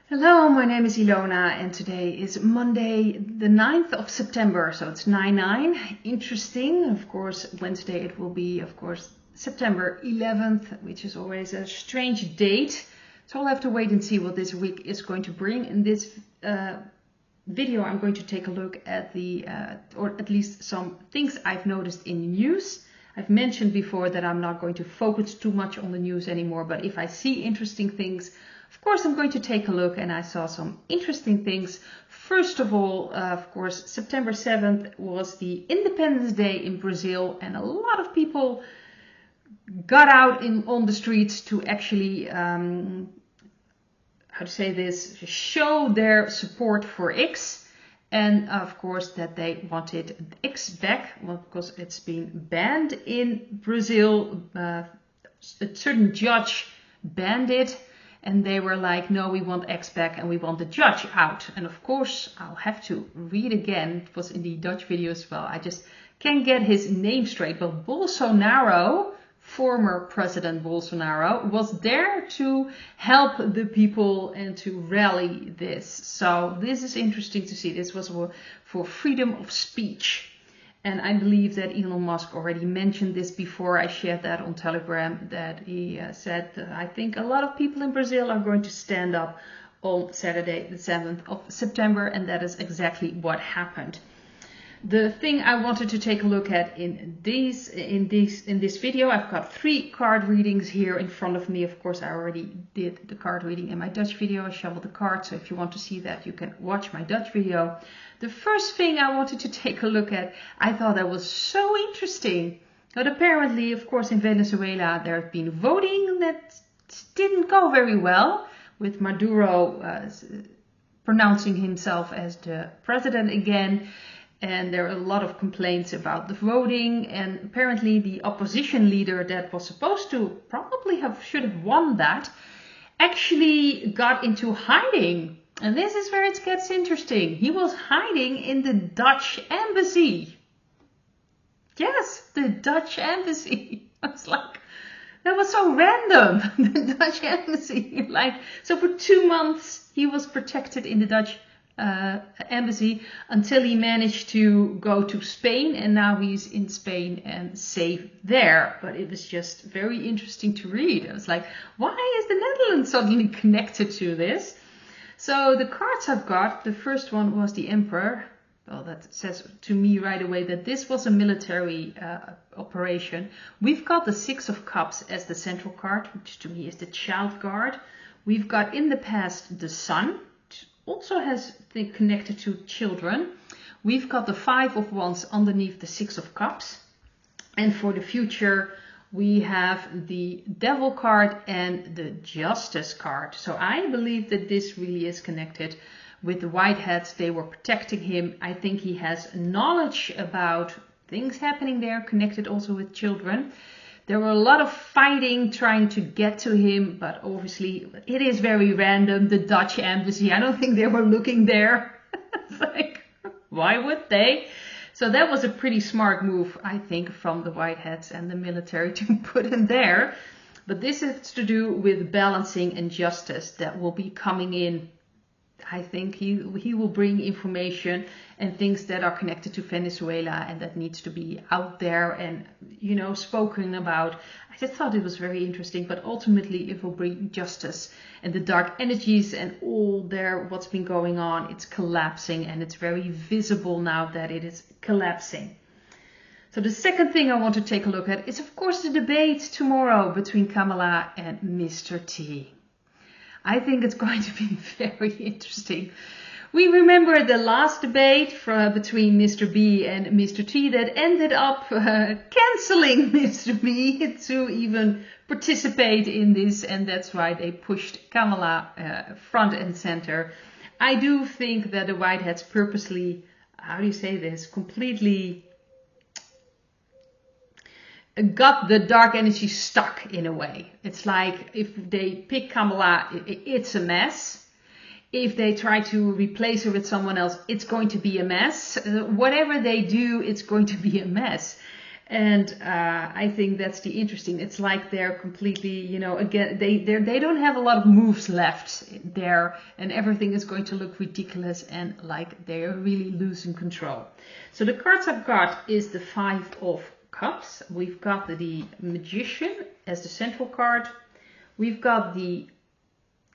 Hello, my name is Ilona and today is Monday the 9th of September, so it's 9/9. Interesting, of course, Wednesday it will be, of course, September 11th, which is always a strange date. So I'll have to wait and see what this week is going to bring. In this video, I'm going to take a look at or at least some things I've noticed in the news. I've mentioned before that I'm not going to focus too much on the news anymore, but if I see interesting things, of course, I'm going to take a look, and I saw some interesting things. First of all, of course, September 7th was the Independence Day in Brazil, and a lot of people got out on the streets to actually, show their support for X, and of course that they wanted X back, well, because it's been banned in Brazil. A certain judge banned it. And they were like, no, we want X back and we want the judge out. And of course, I'll have to read again. It was in the Dutch video as well. I just can't get his name straight. But Bolsonaro, former President Bolsonaro, was there to help the people and to rally this. So this is interesting to see. This was for freedom of speech. And I believe that Elon Musk already mentioned this before. I shared that on Telegram, that he said that I think a lot of people in Brazil are going to stand up on Saturday, the 7th of September, and that is exactly what happened. The thing I wanted to take a look at in this video, I've got 3 card readings here in front of me. Of course, I already did the card reading in my Dutch video. I shuffled the cards, so if you want to see that, you can watch my Dutch video. The first thing I wanted to take a look at, I thought that was so interesting. But apparently, of course, in Venezuela, there has been voting that didn't go very well, with Maduro pronouncing himself as the president again. And there are a lot of complaints about the voting, and apparently the opposition leader that was supposed to should have won that actually got into hiding. And this is where it gets interesting. He was hiding in the Dutch embassy. Yes, the Dutch embassy. I was like, that was so random. The Dutch embassy. So for 2 months he was protected in the Dutch embassy until he managed to go to Spain, and now he's in Spain and safe there. But it was just very interesting to read. I was like, why is the Netherlands suddenly connected to this? So the cards I've got, the first one was the Emperor. Well, that says to me right away that this was a military operation. We've got the 6 of Cups as the central card, which to me is the child card. We've got in the past the Sun, also has been connected to children. We've got the 5 of Wands underneath the 6 of Cups. And for the future, we have the Devil card and the Justice card. So I believe that this really is connected with the Whiteheads. They were protecting him. I think he has knowledge about things happening there, connected also with children. There were a lot of fighting trying to get to him, but obviously it is very random. The Dutch embassy, I don't think they were looking there. It's like, why would they? So that was a pretty smart move, I think, from the Whiteheads and the military to put him there. But this is to do with balancing and justice that will be coming in. I think he will bring information and things that are connected to Venezuela and that needs to be out there and, spoken about. I just thought it was very interesting, but ultimately it will bring justice, and the dark energies and all what's been going on, it's collapsing, and it's very visible now that it is collapsing. So the second thing I want to take a look at is, of course, the debate tomorrow between Kamala and Mr. T. I think it's going to be very interesting. We remember the last debate between Mr. B and Mr. T that ended up cancelling Mr. B to even participate in this, and that's why they pushed Kamala front and center. I do think that the Whiteheads purposely, completely got the dark energy stuck in a way. It's like if they pick Kamala, it's a mess. If they try to replace her with someone else, it's going to be a mess. Whatever they do, it's going to be a mess. And I think that's the interesting. It's like they're completely, you know, again, they don't have a lot of moves left there, and everything is going to look ridiculous and like they're really losing control. So the cards I've got is the Five of Cups. We've got the Magician as the central card. We've got the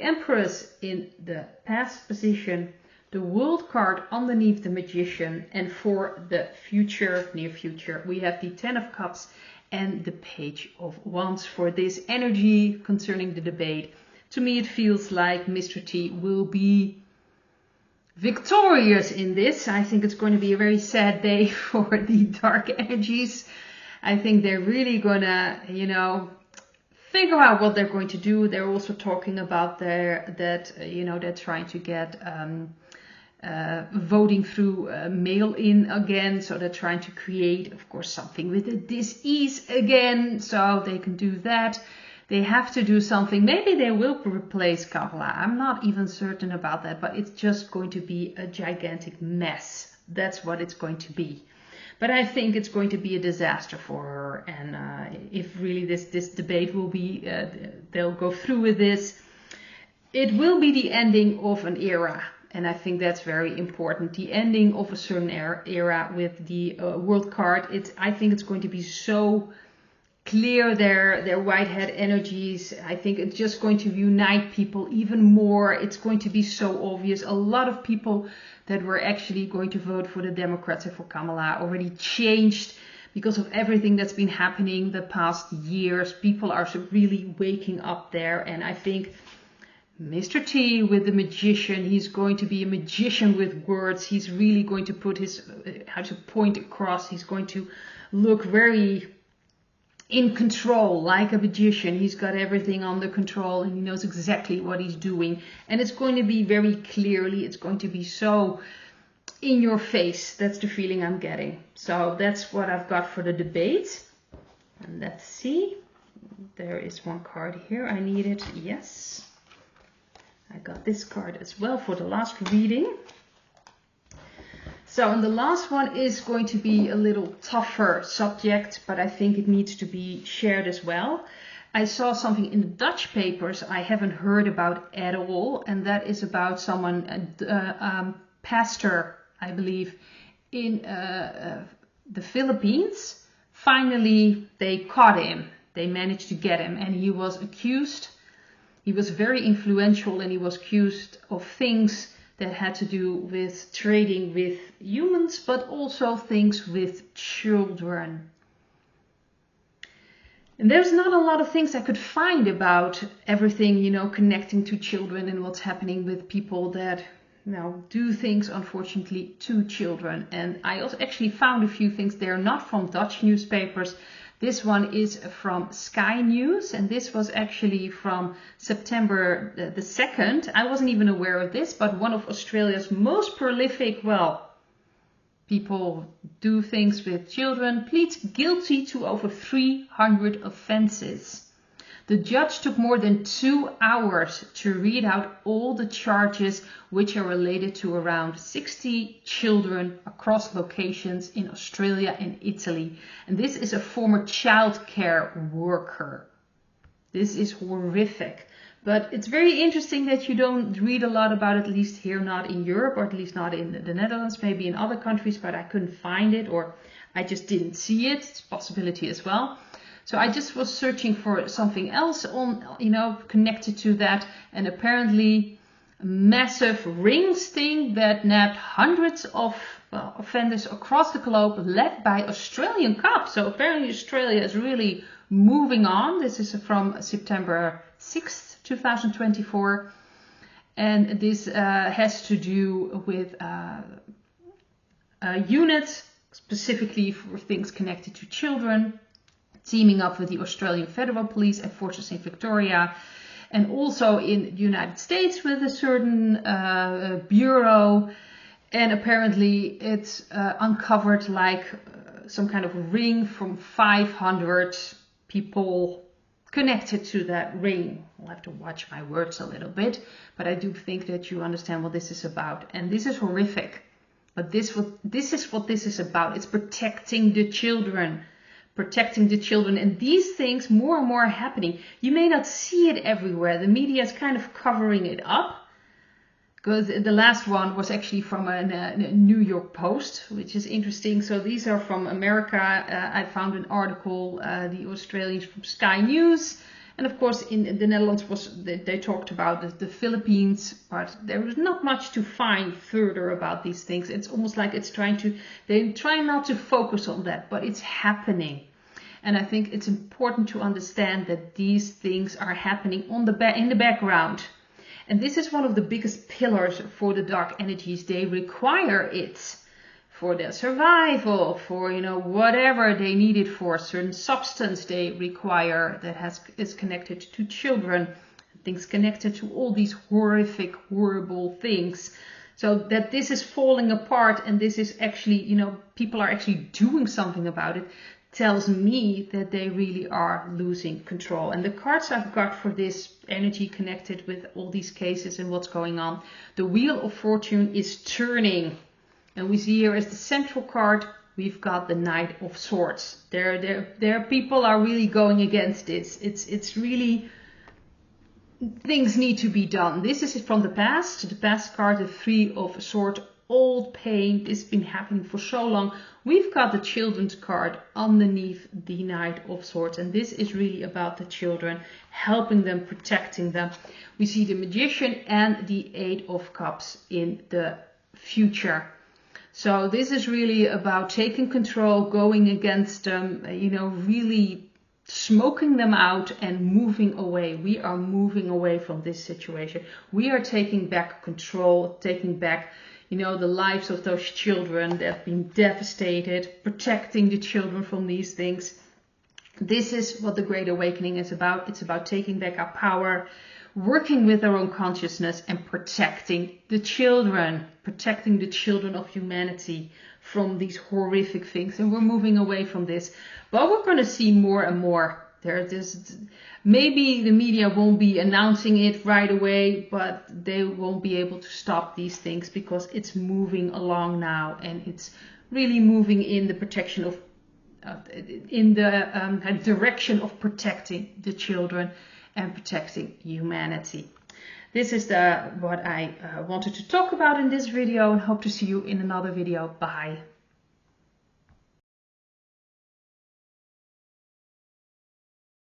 Empress in the past position, the World card underneath the Magician, and for the future, near future, we have the Ten of Cups and the Page of Wands for this energy concerning the debate. To me, it feels like Mr. T will be victorious in this. I think it's going to be a very sad day for the dark energies. I think they're really gonna, you know, figure out what they're going to do. They're also talking about they're trying to get voting through mail-in again. So they're trying to create, of course, something with a dis-ease again. So they can do that. They have to do something. Maybe they will replace Kamala. I'm not even certain about that, but it's just going to be a gigantic mess. That's what it's going to be. But I think it's going to be a disaster for her. And if really this debate will be, they'll go through with this, it will be the ending of an era. And I think that's very important. The ending of a certain era with the World card. I think it's going to be so clear their whitehead energies. I think it's just going to unite people even more. It's going to be so obvious. A lot of people that were actually going to vote for the Democrats and for Kamala already changed because of everything that's been happening the past years. People are really waking up there, and I think Mr. T with the Magician, he's going to be a magician with words. He's really going to put his, how to point across. He's going to look very in control, like a magician. He's got everything under control and he knows exactly what he's doing. And it's going to be very clearly, it's going to be so in your face. That's the feeling I'm getting. So that's what I've got for the debate. And let's see. There is one card here. I need it. Yes. I got this card as well for the last reading. So, and the last one is going to be a little tougher subject, but I think it needs to be shared as well. I saw something in the Dutch papers I haven't heard about at all, and that is about someone, pastor, I believe, in the Philippines. Finally, they caught him. They managed to get him, and he was accused. He was very influential, and he was accused of things that had to do with trading with humans, but also things with children. And there's not a lot of things I could find about everything, you know, connecting to children and what's happening with people that, you know, do things, unfortunately, to children. And I also actually found a few things. They're not from Dutch newspapers. This one is from Sky News, and this was actually from September the 2nd. I wasn't even aware of this, but one of Australia's most prolific, people do things with children, pleads guilty to over 300 offenses. The judge took more than 2 hours to read out all the charges, which are related to around 60 children across locations in Australia and Italy. And this is a former childcare worker. This is horrific. But it's very interesting that you don't read a lot about it, at least here, not in Europe, or at least not in the Netherlands, maybe in other countries, but I couldn't find it, or I just didn't see it. It's a possibility as well. So I just was searching for something else on, you know, connected to that. And apparently a massive ring sting that nabbed hundreds of offenders across the globe, led by Australian cops. So apparently Australia is really moving on. This is from September 6th, 2024. And this has to do with a unit specifically for things connected to children, teaming up with the Australian Federal Police and forces in Victoria, and also in the United States with a certain bureau. And apparently it's uncovered like some kind of ring from 500 people connected to that ring. I'll have to watch my words a little bit, but I do think that you understand what this is about. And this is horrific, but this is what this is about. It's protecting the children. protecting the children. And these things more and more are happening. You may not see it everywhere. The media is kind of covering it up. Because the last one was actually from a New York Post, which is interesting. So these are from America. I found an article, the Australians from Sky News. And of course, in the Netherlands, they talked about the Philippines, but there was not much to find further about these things. It's almost like they're trying not to focus on that, but it's happening. And I think it's important to understand that these things are happening in the background. And this is one of the biggest pillars for the dark energies. They require it for their survival, for, whatever they need it for, a certain substance they require that is connected to children, things connected to all these horrific, horrible things. So that this is falling apart and this is actually, people are actually doing something about it, tells me that they really are losing control. And the cards I've got for this energy connected with all these cases and what's going on, the Wheel of Fortune is turning. And we see here as the central card, we've got the Knight of Swords. There people are really going against this. It's really, things need to be done. This is from the past. The past card, the Three of Swords, old pain. This has been happening for so long. We've got the children's card underneath the Knight of Swords, and this is really about the children, helping them, protecting them. We see the Magician and the Eight of Cups in the future. So this is really about taking control, going against them, really smoking them out and moving away. We are moving away from this situation. We are taking back control, taking back the lives of those children that have been devastated, protecting the children from these things. This is what the Great Awakening is about. It's about taking back our power, working with our own consciousness and protecting the children of humanity from these horrific things. And we're moving away from this. But we're going to see more and more. Maybe the media won't be announcing it right away, but they won't be able to stop these things because it's moving along now, and it's really moving in the protection of, in the direction of protecting the children and protecting humanity. This is what I wanted to talk about in this video, and hope to see you in another video. Bye.